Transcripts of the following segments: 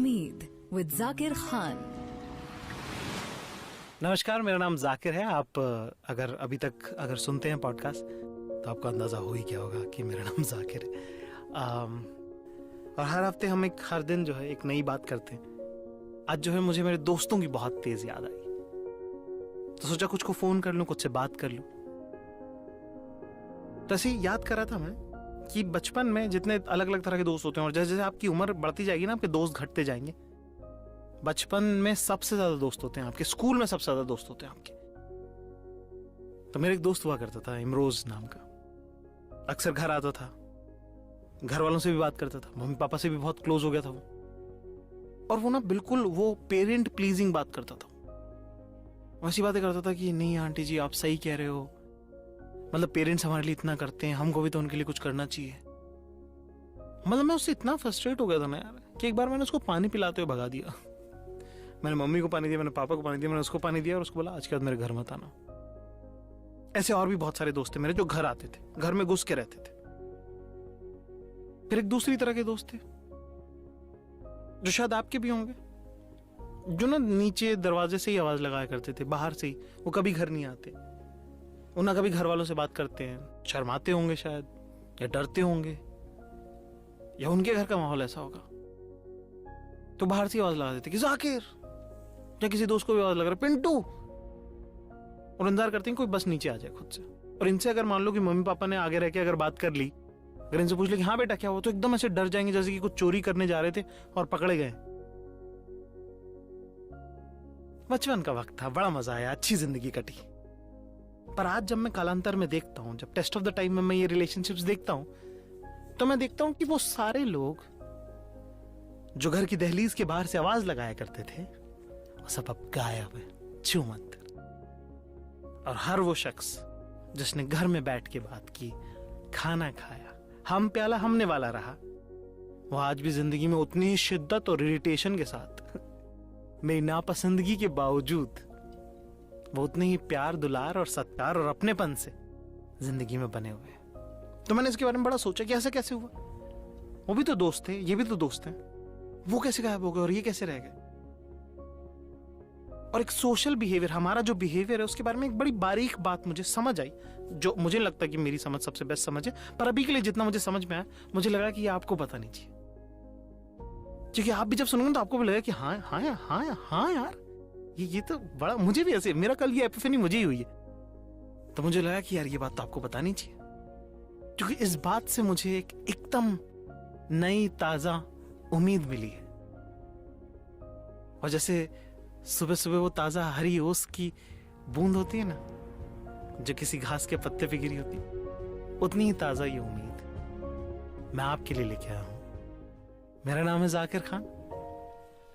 उम्मीद विद जाकिर खान। नमस्कार, मेरा नाम जाकिर है। आप अगर अभी तक सुनते हैं पॉडकास्ट तो आपको अंदाज़ा हो ही गया होगा कि मेरा नाम जाकिर है। और हर हफ्ते हम हर दिन जो है एक नई बात करते हैं। आज जो है मुझे मेरे दोस्तों की बहुत तेज याद आई, तो सोचा कुछ को फ़ोन कर लूँ, कुछ से बात कर लूँ। तो ऐसे ही याद कर रहा था मैं कि बचपन में जितने अलग अलग तरह के दोस्त होते हैं और जैसे जैसे आपकी उम्र बढ़ती जाएगी ना, आपके दोस्त घटते जाएंगे। बचपन में सबसे ज्यादा दोस्त होते हैं आपके, स्कूल में सबसे ज्यादा दोस्त होते हैं आपके। तो मेरे एक दोस्त हुआ करता था इमरोज नाम का। अक्सर घर आता था, घर वालों से भी बात करता था, मम्मी पापा से भी बहुत क्लोज हो गया था वो। और वो ना बिल्कुल वो पेरेंट प्लीजिंग बात करता था। वैसी बातें करता था कि नहीं आंटी जी आप सही कह रहे हो, मतलब पेरेंट्स हमारे लिए इतना करते हैं, हमको भी तो उनके लिए कुछ करना चाहिए। मतलब मैं उससे इतना फ्रस्ट्रेट हो गया था ना यार, कि एक बार मैंने उसको पानी पिलाते हुए भगा दिया। मैंने मम्मी को पानी दिया, मैंने पापा को पानी दिया, मैंने उसको पानी दिया और उसको बोला आज के बाद मेरे घर मत आना। ऐसे और भी बहुत सारे दोस्त थे मेरे जो घर आते थे, घर में घुस के रहते थे। फिर एक दूसरी तरह के दोस्त थे जो शायद आपके भी होंगे, जो ना नीचे दरवाजे से ही आवाज लगाया करते थे, बाहर से ही। वो कभी घर नहीं आते, वो ना कभी घर वालों से बात करते हैं, शर्माते होंगे शायद, या डरते होंगे, या उनके घर का माहौल ऐसा होगा। तो बाहर से आवाज लगा देते कि जाकिर, या किसी दोस्त को भी आवाज लगा रहा पिंटू, और इंतजार करते हैं कोई बस नीचे आ जाए खुद से। और इनसे अगर मान लो कि मम्मी पापा ने आगे रह के अगर बात कर ली, अगर इनसे पूछ लिया कि हाँ बेटा क्या हुआ, तो एकदम ऐसे डर जाएंगे जैसे कि कुछ चोरी करने जा रहे थे और पकड़े गए। बचपन का वक्त था, बड़ा मजा आया, अच्छी जिंदगी कटी। पर आज जब मैं कालांतर में देखता हूं, जब टेस्ट ऑफ द टाइम में मैं ये रिलेशनशिप्स देखता हूं, तो मैं देखता हूं कि वो सारे लोग जो घर की दहलीज के बाहर से आवाज लगाया करते थे, वो सब अब गायब है, छूमंतर। और हर वो शख्स जिसने घर में बैठ के बात की, खाना खाया, हम प्याला हमने वाला रहा, वो आज भी जिंदगी में उतनी ही शिद्दत और इरिटेशन के साथ, मेरी नापसंदगी के बावजूद, वो उतने ही प्यार दुलार और सत्कार और अपनेपन से जिंदगी में बने हुए हैं। तो मैंने इसके बारे में बड़ा सोचा कि ऐसा कैसे हुआ। वो भी तो दोस्त थे, ये भी तो दोस्त हैं, वो कैसे गायब हो गए और ये कैसे रह गए। और एक सोशल बिहेवियर, हमारा जो बिहेवियर है उसके बारे में एक बड़ी बारीक बात मुझे समझ आई, जो मुझे लगता है कि मेरी समझ सबसे बेस्ट समझ है। पर अभी के लिए जितना मुझे समझ में आया, मुझे लगा कि ये आपको पता नहीं चाहिए, क्योंकि आप भी जब सुनोगे तो आपको भी लगेगा कि हाँ हाँ हाँ हाँ यार, ये तो बड़ा, मुझे भी ऐसे, मेरा कल ये एपिफनी मुझे ही हुई है। तो मुझे लगा कि यार ये बात तो आपको बतानी चाहिए, क्योंकि इस बात से मुझे एक एकदम नई ताजा उम्मीद मिली है। और जैसे सुबह सुबह वो ताजा हरी ओस की बूंद होती है ना, जो किसी घास के पत्ते पे गिरी होती, उतनी ही ताजा ये उम्मीद मैं आपके लिए लेके आया हूं। मेरा नाम है जाकिर खान,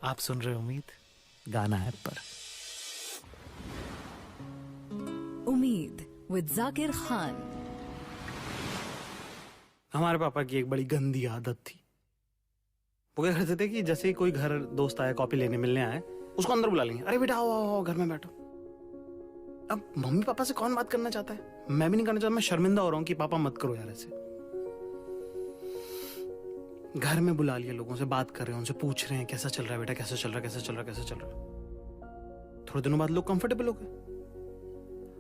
आप सुन रहे उम्मीद गाना ऐप पर। उम्मीद विद जाकिर खान। हमारे पापा की एक बड़ी गंदी आदत थी। वो क्या करते थे कि जैसे ही कोई घर दोस्त आया, कॉपी लेने मिलने आए, उसको अंदर बुला लेंगे, अरे बेटा आओ आओ आओ घर में बैठो। अब मम्मी पापा से कौन बात करना चाहता है, मैं भी नहीं करना चाहता, मैं शर्मिंदा हो रहा हूं कि पापा मत करो यार ऐसे। घर में बुला लिया, लोगों से बात कर रहे हैं, उनसे पूछ रहे हैं कैसा चल रहा है बेटा, कैसा चल रहा है, कैसा चल रहा है, कैसा चल रहा है। थोड़े दिनों बाद लोग कंफर्टेबल हो गए।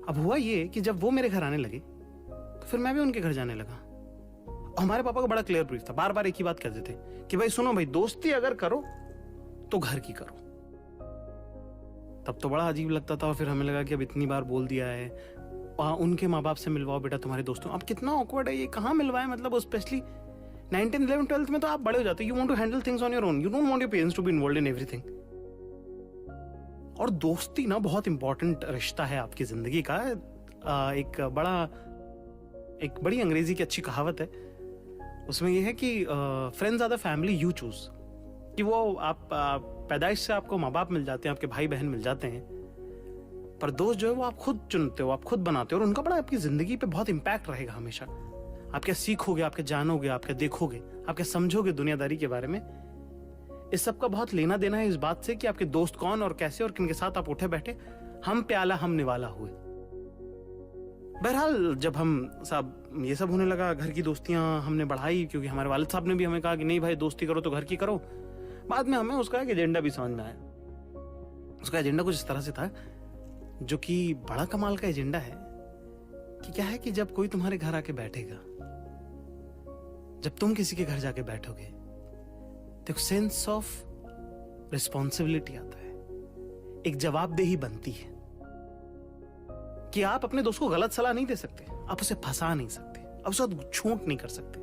अब हुआ ये कि जब वो मेरे घर आने लगे तो फिर मैं भी उनके घर जाने लगा। हमारे पापा को बड़ा क्लियर ब्रीफ था, बार बार एक ही बात कहते थे कि भाई सुनो भाई, दोस्ती अगर करो तो घर की करो। तब तो बड़ा अजीब लगता था, और फिर हमें लगा कि अब इतनी बार बोल दिया है, उनके माँ बाप से मिलवाओ बेटा तुम्हारे दोस्तों। अब कितना ऑकवर्ड है ये, कहाँ मिलवाए, मतलब स्पेशली 9th, 11th, 12th में तो आप बड़े हो जाते हो, you want to handle things on your own, you don't want your parents to be involved in everything. और दोस्ती ना बहुत इंपॉर्टेंट रिश्ता है आपकी जिंदगी का। एक बड़ी अंग्रेजी की अच्छी कहावत है, उसमें यह है कि friends are the family you choose, कि वो आप पैदाइश से आपको माँ बाप मिल जाते हैं, आपके भाई बहन मिल जाते हैं, पर दोस्त जो है वो आप खुद चुनते हो, आप खुद बनाते हो, और उनका बड़ा आपकी जिंदगी पे बहुत इंपैक्ट रहेगा हमेशा। आप क्या सीखोगे, आप क्या जानोगे, आप क्या देखोगे, आप क्या समझोगे दुनियादारी के बारे में। इस सब का बहुत लेना देना है इस बात से कि आपके दोस्त कौन और कैसे और किनके साथ आप उठे बैठे, हम प्याला हम निवाला हुए। बहरहाल जब हम साहब ये सब होने लगा, घर की दोस्तियां हमने बढ़ाई, क्योंकि हमारे वालिद साहब ने भी हमें कहा कि नहीं भाई दोस्ती करो तो घर की करो। बाद में हमें उसका एक एजेंडा भी समझ में आया। उसका एजेंडा कुछ इस तरह से था, जो कि बड़ा कमाल का एजेंडा है कि क्या है कि जब कोई तुम्हारे घर आके बैठेगा, जब तुम किसी के घर जाके बैठोगे, तो एक सेंस ऑफ रिस्पॉन्सिबिलिटी आता है, एक जवाबदेही बनती है कि आप अपने दोस्त को गलत सलाह नहीं दे सकते, आप उसे फंसा नहीं सकते, आप उसके साथ झूठ नहीं कर सकते,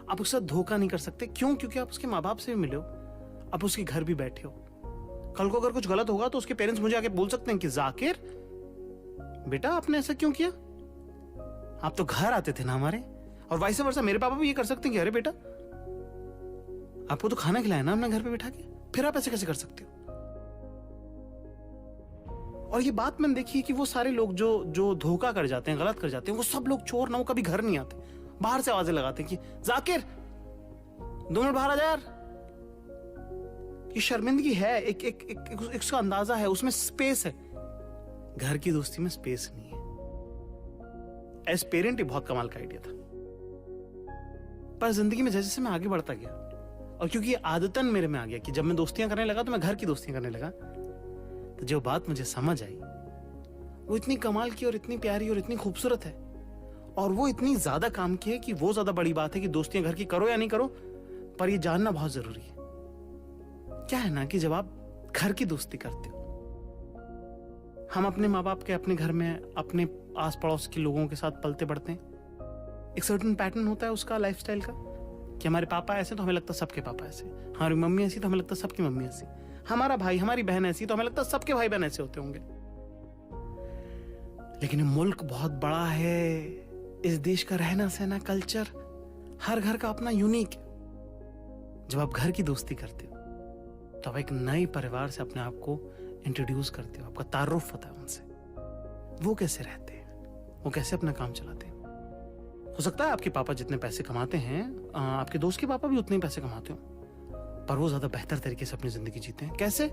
आप उसके साथ धोखा नहीं कर सकते। क्यों? क्योंकि आप उसके माँ बाप से भी मिले हो, आप उसके घर भी बैठे हो। कल को अगर कुछ गलत होगा तो उसके पेरेंट्स मुझे आके बोल सकते हैं कि जाकिर बेटा आपने ऐसा क्यों किया, आप तो घर आते थे ना हमारे। और वाइस वर्सा मेरे पापा भी ये कर सकते हैं कि अरे बेटा आपको तो खाना खिलाया ना हमने घर पे बैठा के, फिर आप ऐसे कैसे कर सकते हो। और ये बात मैंने देखी है कि वो सारे लोग जो धोखा कर जाते हैं, गलत कर जाते हैं, वो सब लोग चोर ना, वो कभी घर नहीं आते, बाहर से आवाजें लगाते हैं कि जाकिर 2 मिनट बाहर आ जा यार। ये शर्मिंदगी है, एक उसका अंदाजा है, उसमें स्पेस है। घर की दोस्ती में स्पेस नहीं है। एज पेरेंट ही बहुत कमाल का आइडिया था, पर जिंदगी में जैसे जैसे मैं आगे बढ़ता गया, और क्योंकि ये आदतन मेरे में आ गया कि जब मैं दोस्तियां करने लगा तो मैं घर की दोस्तियां करने लगा, तो जो बात मुझे समझ आई वो इतनी कमाल की और इतनी प्यारी और इतनी खूबसूरत है, और वो इतनी ज्यादा काम की है कि वो ज्यादा बड़ी बात है कि दोस्तियां घर की करो या नहीं करो, पर ये जानना बहुत जरूरी है। क्या है ना कि जब आप घर की दोस्ती करते हो, हम अपने माँ बाप के अपने घर में अपने आस पड़ोस के लोगों के साथ पलते बढ़ते हैं। एक सर्टेन पैटर्न होता है उसका लाइफस्टाइल का, कि हमारे पापा ऐसे तो हमें लगता है सबके पापा ऐसे, हमारी मम्मी ऐसी तो हमें लगता है सबकी मम्मी ऐसी, हमारा भाई हमारी बहन ऐसी तो हमें लगता है सबके भाई बहन ऐसे होते होंगे। लेकिन ये मुल्क बहुत बड़ा है, इस देश का रहना सहना, कल्चर, हर घर का अपना यूनिक है। जब आप घर की दोस्ती करते हो तो आप एक नए परिवार से अपने आप को इंट्रोड्यूस करते हो, आपका तारुफ होता है उनसे, वो कैसे रहते हैं, वो कैसे अपना काम चलाते हैं। हो सकता है आपके पापा जितने पैसे कमाते हैं, आपके दोस्त के पापा भी उतने ही पैसे कमाते हो, पर वो ज्यादा बेहतर तरीके से अपनी जिंदगी जीते हैं। कैसे?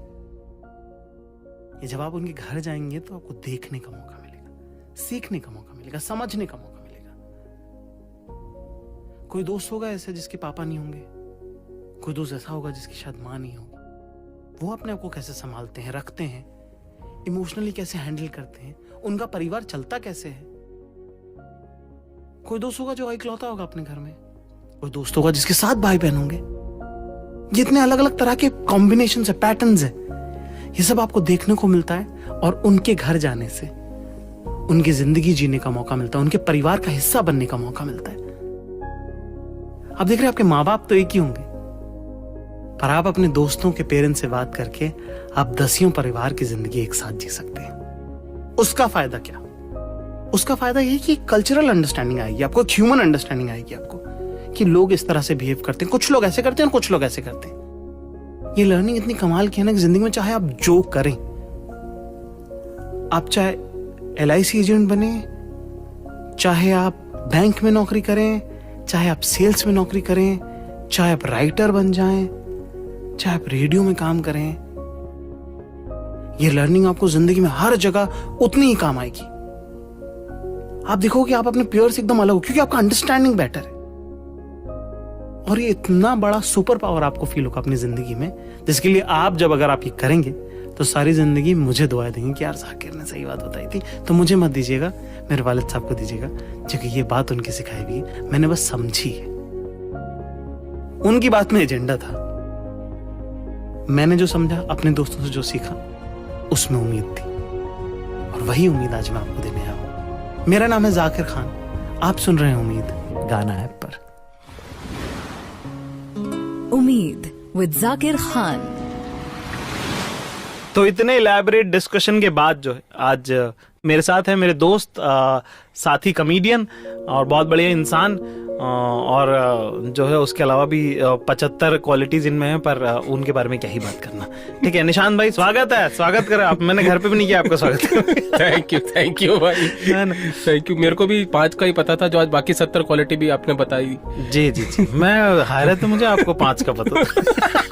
ये जब आप उनके घर जाएंगे तो आपको देखने का मौका मिलेगा, सीखने का मौका मिलेगा, समझने का मौका मिलेगा। कोई दोस्त होगा ऐसे जिसके पापा नहीं होंगे, कोई दोस्त ऐसा होगा जिसकी शायद माँ नहीं होगी, वो अपने आप को कैसे संभालते हैं, रखते हैं, इमोशनली कैसे हैंडल करते हैं, उनका परिवार चलता कैसे है। कोई दोस्त होगा जो इकलौता होगा अपने घर में, कोई दोस्त होगा जिसके 7 भाई बहन होंगे। जितने अलग अलग तरह के कॉम्बिनेशन है, पैटर्न्स है, ये सब आपको देखने को मिलता है, और उनके घर जाने से उनकी जिंदगी जीने का मौका मिलता है, उनके परिवार का हिस्सा बनने का मौका मिलता है। आप देख रहे हैं आपके माँ बाप तो एक ही होंगे, पर आप अपने दोस्तों के पेरेंट्स से बात करके आप 10 परिवार की जिंदगी एक साथ जी सकते हैं। उसका फायदा क्या? उसका फायदा यही कि कल्चरल अंडरस्टैंडिंग आएगी आपको, ह्यूमन अंडरस्टैंडिंग आएगी आपको, कि लोग इस तरह से बिहेव करते हैं, कुछ लोग ऐसे करते हैं और कुछ लोग ऐसे करते हैं। ये लर्निंग इतनी कमाल की है ना कि जिंदगी में चाहे आप जो करें, आप चाहे LIC एजेंट बने, चाहे आप बैंक में नौकरी करें, चाहे आप सेल्स में नौकरी करें, चाहे आप राइटर बन जाएं, चाहे आप रेडियो में काम करें, ये लर्निंग आपको जिंदगी में हर जगह उतनी ही काम आएगी। आप देखोगे आप अपने पीयर से एकदम अलग हो, क्योंकि आपका अंडरस्टैंडिंग बेटर है। और ये इतना बड़ा सुपर पावर आपको फील होगा अपनी जिंदगी में, जिसके लिए आप जब अगर आप ये करेंगे तो सारी जिंदगी मुझे दुआएं देंगे कि यार जाकिर ने सही बात बताई थी। तो मुझे मत दीजिएगा, मेरे वालिद साहब को दीजिएगा, क्योंकि ये बात उनकी सिखाई हुई है, मैंने बस समझी है। उनकी बात में एजेंडा था, मैंने जो समझा, अपने दोस्तों से जो सीखा, उसमें उम्मीद थी, और वही उम्मीद आज मैं आपको देने आया हूं। मेरा नाम है जाकिर खान, आप सुन रहे हैं उम्मीद गाना ऐप पर। उम्मीद विद जाकिर खान। तो इतने इलैबोरेट डिस्कशन के बाद जो है आज मेरे साथ है मेरे दोस्त, साथी कॉमेडियन और बहुत बढ़िया इंसान, और जो है उसके अलावा भी 75 क्वालिटीज इनमें हैं, पर उनके बारे में क्या ही बात करना। ठीक है निशांत भाई, स्वागत है, स्वागत करें आप। मैंने घर पे भी नहीं किया आपका स्वागत। थैंक यू भाई, थैंक यू। मेरे को भी 5 का ही पता था, जो आज बाकी 70 क्वालिटी भी आपने बताई। जी जी जी, मैं हैरत है मुझे, आपको 5 का पता था।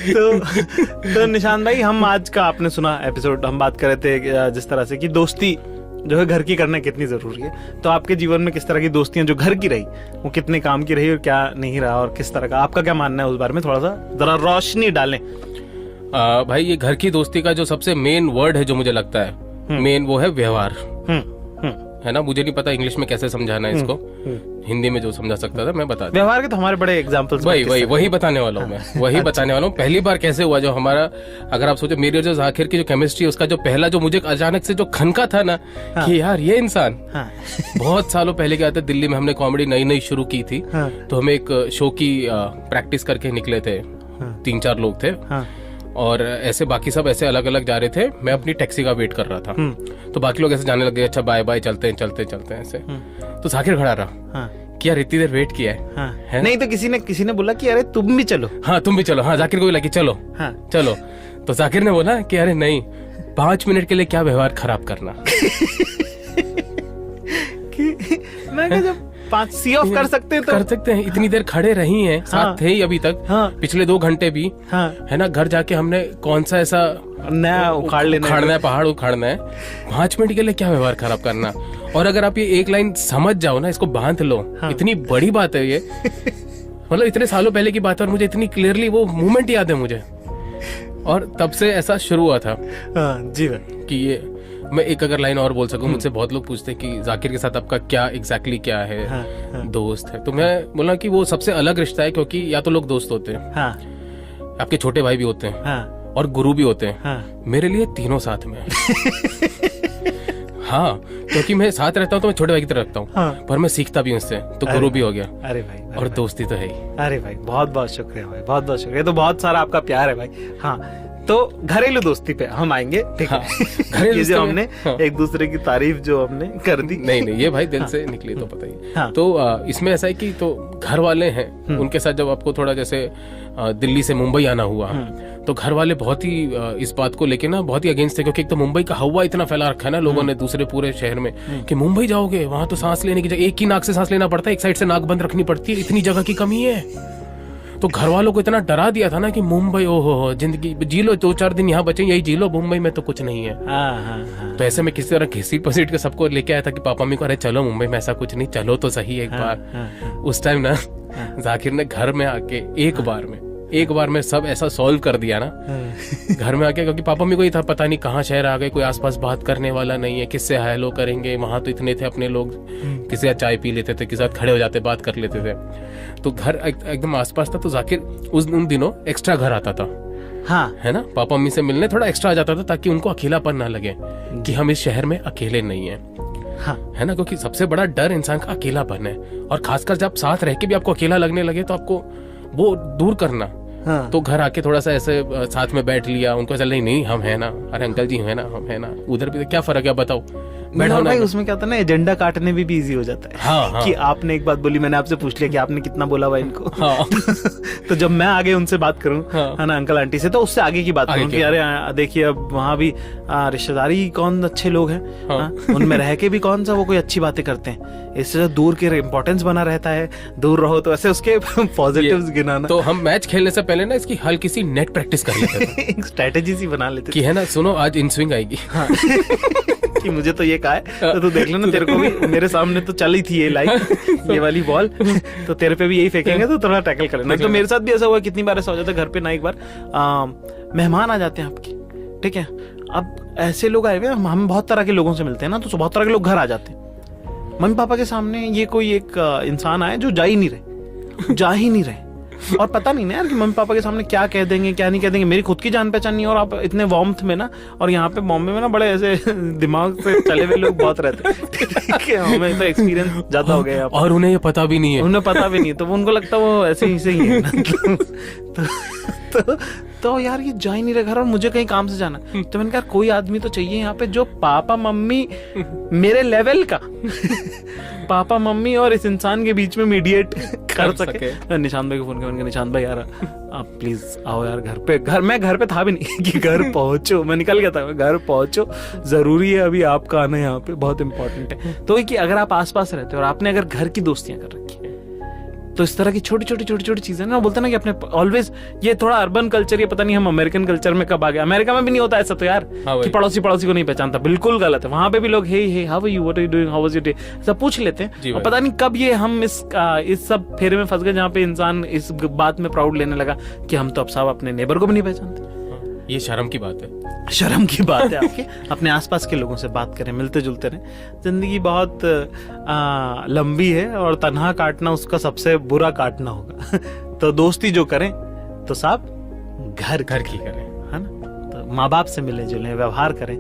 तो निशांत भाई, हम आज का आपने सुना एपिसोड, हम बात कर रहे थे जिस तरह से कि दोस्ती जो है घर की करना कितनी जरूरी है। तो आपके जीवन में किस तरह की दोस्तियां जो घर की रही वो कितने काम की रही और क्या नहीं रहा, और किस तरह का आपका क्या मानना है उस बारे में थोड़ा सा जरा रोशनी डालें। भाई ये घर की दोस्ती का जो सबसे मेन वर्ड है जो मुझे लगता है मेन, वो है व्यवहार। है ना, मुझे नहीं पता इंग्लिश में कैसे समझाना है इसको, हिंदी में जो समझा सकता था मैं बता दूं। व्यवहार के तो हमारे बड़े एग्जांपल्स, वही बताने वाला हूँ मैं, वही बताने वाला हूँ। पहली बार कैसे हुआ जो हमारा, अगर आप सोचो मेरी और जो जाकिर की जो केमिस्ट्री, उसका जो पहला जो मुझे अचानक से जो खनका था ना कि यार ये इंसान, बहुत सालों पहले क्या था, दिल्ली में हमने कॉमेडी नई नई शुरू की थी, तो हमें एक शो की प्रैक्टिस करके निकले थे, 3-4 लोग थे, और ऐसे बाकी सब ऐसे अलग अलग जा रहे थे। मैं अपनी टैक्सी का वेट कर रहा था, तो बाकी लोग ऐसे जाने लगे, अच्छा बाय बाय, चलते हैं ऐसे। तो जाकिर खड़ा रहा कि यार इतनी देर वेट किया है। नहीं तो किसी ने बोला कि अरे तुम भी चलो। हाँ तुम भी चलो। हाँ जाकिर को बोला कि चलो चलो, तो जाकिर ने बोला कि अरे नहीं, 5 मिनट के लिए क्या व्यवहार खराब करना। मैं जब 5 सी ऑफ कर सकते हैं तो कर सकते हैं, इतनी देर खड़े रही हैं, साथ थे ही अभी तक, पिछले 2 घंटे भी, है ना, घर जाके हमने कौन सा ऐसा नया उखाड़ना है, पहाड़ उखाड़ना है, 5 मिनट के लिए क्या व्यवहार खराब करना। और अगर आप ये एक लाइन समझ जाओ ना, इसको बांध लो, इतनी बड़ी बात है ये, मतलब इतने सालों पहले की बात है और मुझे इतनी क्लियरली वो मोमेंट याद है मुझे, और तब से ऐसा शुरू हुआ था जी कि ये मैं एक अगर लाइन और बोल सकूं, मुझसे बहुत लोग पूछते हैं कि जाकिर के साथ आपका क्या एग्जैक्टली क्या है, दोस्त है, तो मैं बोला कि वो सबसे अलग रिश्ता है, क्योंकि या तो लोग दोस्त होते हैं, आपके छोटे भाई भी होते हैं, और गुरु भी होते हैं, मेरे लिए तीनों साथ में हाँ, क्योंकि मैं साथ रहता हूँ तो मैं छोटे भाई की तरह रखता हूँ, पर मैं सीखता भी उससे, तो गुरु भी हो गया। अरे भाई, और दोस्ती तो है ही। अरे भाई बहुत बहुत शुक्रिया भाई, बहुत बहुत शुक्रिया, तो बहुत सारा आपका प्यार है भाई। हाँ, तो घरेलू दोस्ती पे हम आएंगे, ठीक है। घरेलू जो हमने एक दूसरे की तारीफ जो हमने कर दी, नहीं ये भाई दिल से निकली तो पता ही। तो इसमें ऐसा है कि तो घर वाले हैं, उनके साथ जब आपको थोड़ा जैसे दिल्ली से मुंबई आना हुआ, तो घर वाले बहुत ही इस बात को लेके ना बहुत ही अगेंस्ट थे, क्योंकि एक तो मुंबई का हवा इतना फैला रखा है ना लोगों ने दूसरे पूरे शहर में, कि मुंबई जाओगे वहां तो सांस लेने की जगह एक ही नाक से सांस लेना पड़ता है, एक साइड से नाक बंद रखनी पड़ती है, इतनी जगह की कमी है। तो घर वालों को इतना डरा दिया था ना कि मुंबई, ओहो जिंदगी जी लो, 2-4 दिन यहाँ बचे, यही जी लो, मुंबई में तो कुछ नहीं है। तो ऐसे में किसी तरह घिसी पसीट के सबको लेके आया था कि पापा मम्मी को, अरे चलो मुंबई में ऐसा कुछ नहीं, चलो तो सही एक बार। उस टाइम ना जाकिर ने घर में आके एक बार में सब ऐसा सॉल्व कर दिया ना घर में आके, क्योंकि पापा मम्मी को ही था पता नहीं कहाँ शहर आ गए, कोई आसपास बात करने वाला नहीं है, किससे हेलो करेंगे, वहां तो इतने थे अपने लोग, किसी साथ चाय पी लेते थे, किसी साथ खड़े हो जाते बात कर लेते थे, तो घर एकदम आसपास था। तो जाकिर उन दिनों एक्स्ट्रा घर आता था, है ना, पापा मम्मी से मिलने थोड़ा एक्स्ट्रा आ जाता था, ताकि उनको अकेलापन ना लगे कि हम इस शहर में अकेले नहीं है, है ना, क्योंकि सबसे बड़ा डर इंसान का अकेलापन है, और खासकर जब साथ रह के भी आपको अकेला लगने लगे तो आपको वो दूर करना। तो घर आके थोड़ा सा ऐसे साथ में बैठ लिया, उनको ऐसा नहीं हम है ना, अरे अंकल जी है ना, हम है ना, उधर भी क्या फर्क है बताओ, बैठो ना। उसमें क्या होता है ना, एजेंडा काटने में भी इजी हो जाता है। कि आपने एक बात बोली, मैंने आपसे पूछ लिया कि आपने कितना बोला हुआ इनको। तो जब मैं आगे उनसे बात करूं, है ना, अंकल आंटी से, तो उससे आगे की बात करूं कि अरे देखिए अब वहाँ भी रिश्तेदारी कौन अच्छे लोग हैं, उनमें रह के भी कौन सा वो कोई अच्छी बातें करते हैं, इससे दूर के इम्पोर्टेंस बना रहता है, दूर रहो, तो ऐसे उसके पॉजिटिव्स गिनाना। तो हम मैच खेलने से पहले ना इसकी हल्की सी नेट प्रैक्टिस कर लेते थे, एक स्ट्रेटेजी सी बना लेते कि है ना, सुनो आज इन स्विंग आएगी कि मुझे तो ये कहा है, तो तू देख लेना, तेरे को भी मेरे सामने तो चली थी ये लाइक ये वाली बॉल, तो तेरे पे भी यही फेंकेंगे, तो थोड़ा टैकल कर लेना। तो मेरे साथ भी ऐसा हुआ, कितनी बार ऐसा हो जाता है घर पे ना, एक बार मेहमान आ जाते हैं आपके, ठीक है, अब ऐसे लोग आए हुए, हम बहुत तरह के लोगों से मिलते हैं ना, तो बहुत तरह के लोग घर आ जाते हैं, मम्मी पापा के सामने ये कोई एक इंसान आए जो जा ही नहीं रहे, और पता नहीं ना यार कि मम्मी पापा के सामने क्या कह देंगे क्या नहीं कह देंगे, मेरी खुद की जान पहचान नहीं, और आप इतने वार्मथ में ना, और यहाँ पे बॉम्बे में ना बड़े ऐसे दिमाग से चले हुए लोग बहुत रहते हैं, हमें तो एक्सपीरियंस ज्यादा हो गया, और उन्हें ये पता भी नहीं है, उन्हें पता भी नहीं, तो उनको लगता वो ऐसे ही है तो यार ये जा ही नहीं रहा घर, और मुझे कहीं काम से जाना, तो मैंने कहा कोई आदमी तो चाहिए यहाँ पे जो पापा मम्मी मेरे लेवल का पापा मम्मी और इस इंसान के बीच में मीडिएट कर सके। निशांत भाई को फोन किया, निशांत भाई यार आप प्लीज आओ यार घर पे, मैं घर पे था भी नहीं कि घर पहुंचो, मैं निकल गया था, घर पहुंचो, जरूरी है अभी आपका आना यहाँ पे, बहुत इंपॉर्टेंट है। तो कि अगर आप आसपास रहते हो और आपने अगर घर की दोस्तियां कर रखी है, तो इस तरह की छोटी छोटी चीजें ना, बोलते ना कि अपने ऑलवेज, ये थोड़ा अर्बन कल्चर, ये पता नहीं हम अमेरिकन कल्चर में कब आ गए। अमेरिका में भी नहीं होता ऐसा तो यार, कि पड़ोसी को नहीं पहचानता, बिल्कुल गलत है। वहां पे भी लोग hey how are you, what are you doing, how was your day, ऐसा पूछ लेते हैं। और पता नहीं कब ये हम इस सब फेरे में फंस गए जहाँ पे इंसान इस बात में प्राउड लेने लगा कि हम तो अब साहब अपने नेबर को भी नहीं पहचानते। ये शर्म की बात है, शर्म की बात है आपके। अपने आसपास के लोगों से बात करें, मिलते जुलते रहें। जिंदगी बहुत लंबी है और तन्हा काटना उसका सबसे बुरा काटना होगा। तो दोस्ती जो करें तो साहब घर की करें, है ना। तो माँ बाप से मिले जुले, व्यवहार करें,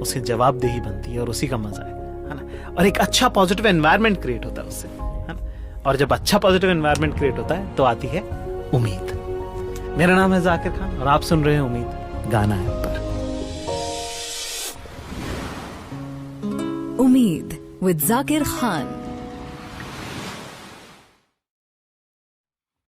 उसकी जवाबदेही बनती है और उसी का मजा है ना। और एक अच्छा पॉजिटिव एनवायरनमेंट क्रिएट होता है उससे, है ना। और जब अच्छा पॉजिटिव एनवायरनमेंट क्रिएट होता है तो आती है उम्मीद। मेरा नाम है जाकिर खान और आप सुन रहे हैं उम्मीद गाना है पर। उम्मीद विद जाकिर खान।